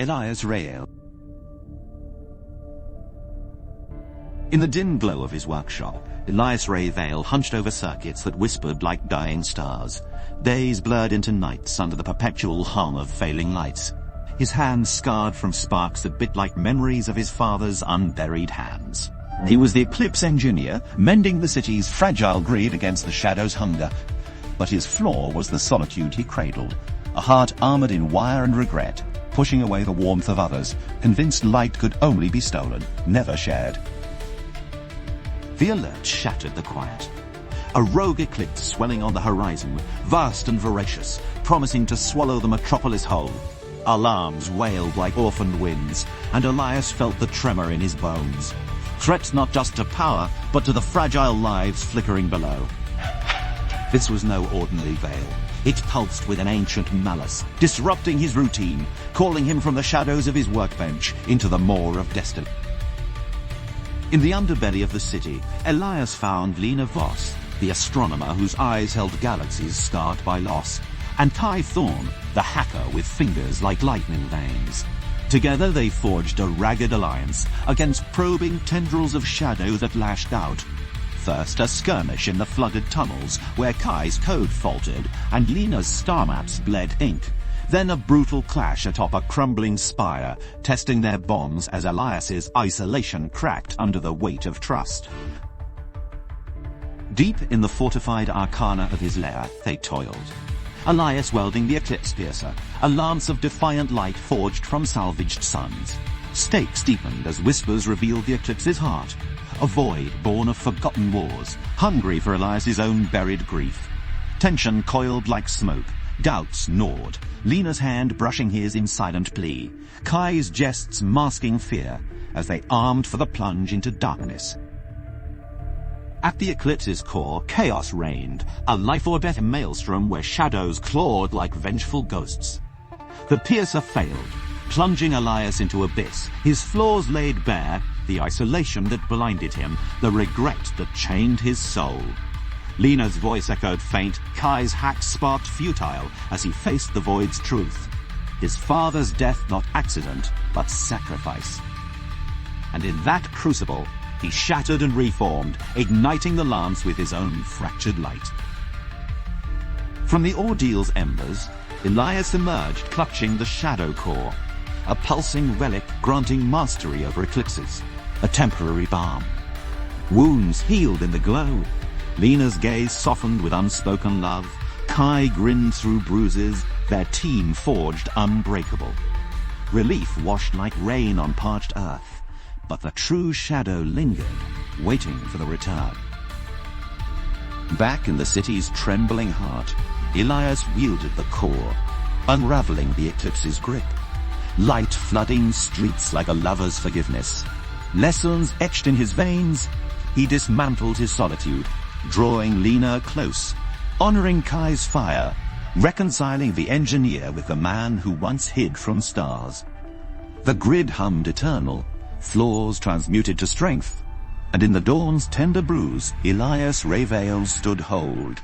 Elias Rayveil. In the dim glow of his workshop, Elias Rayveil hunched over circuits that whispered like dying stars. Days blurred into nights under the perpetual hum of failing lights. His hands scarred from sparks that bit like memories of his father's unburied hands. He was the eclipse engineer, mending the city's fragile grid against the shadow's hunger. But his flaw was the solitude he cradled, a heart armored in wire and regret, pushing away the warmth of others, convinced light could only be stolen, never shared. The alert shattered the quiet. A rogue eclipse swelling on the horizon, vast and voracious, promising to swallow the metropolis whole. Alarms wailed like orphaned winds, and Elias felt the tremor in his bones. Threats not just to power, but to the fragile lives flickering below. This was no ordinary veil. It pulsed with an ancient malice, disrupting his routine, calling him from the shadows of his workbench into the maw of destiny. In the underbelly of the city, Elias found Lena Voss, the astronomer whose eyes held galaxies scarred by loss, and Kai Thorne, the hacker with fingers like lightning veins. Together they forged a ragged alliance against probing tendrils of shadow that lashed out. First, a skirmish in the flooded tunnels where Kai's code faltered and Lena's star maps bled ink. Then a brutal clash atop a crumbling spire, testing their bonds as Elias's isolation cracked under the weight of trust. Deep in the fortified arcana of his lair, they toiled. Elias welding the eclipse piercer, a lance of defiant light forged from salvaged suns. Stakes deepened as whispers revealed the eclipse's heart, a void born of forgotten wars, hungry for Elias's own buried grief. Tension coiled like smoke, doubts gnawed, Lena's hand brushing his in silent plea, Kai's jests masking fear as they armed for the plunge into darkness. At the eclipse's core, chaos reigned, a life-or-death maelstrom where shadows clawed like vengeful ghosts. The piercer failed, plunging Elias into abyss, his flaws laid bare, the isolation that blinded him, the regret that chained his soul. Lena's voice echoed faint, Kai's hack sparked futile as he faced the void's truth. His father's death not accident, but sacrifice. And in that crucible, he shattered and reformed, igniting the lance with his own fractured light. From the ordeal's embers, Elias emerged clutching the shadow core, a pulsing relic granting mastery over eclipses, a temporary balm. Wounds healed in the glow. Lena's gaze softened with unspoken love. Kai grinned through bruises, their team forged unbreakable. Relief washed like rain on parched earth. But the true shadow lingered, waiting for the return. Back in the city's trembling heart, Elias wielded the core, unraveling the eclipse's grip. Light flooding streets like a lover's forgiveness. Lessons etched in his veins, he dismantled his solitude, drawing Lena close, honoring Kai's fire, reconciling the engineer with the man who once hid from stars. The grid hummed eternal, flaws transmuted to strength, and in the dawn's tender bruise, Elias Rayveil stood hold,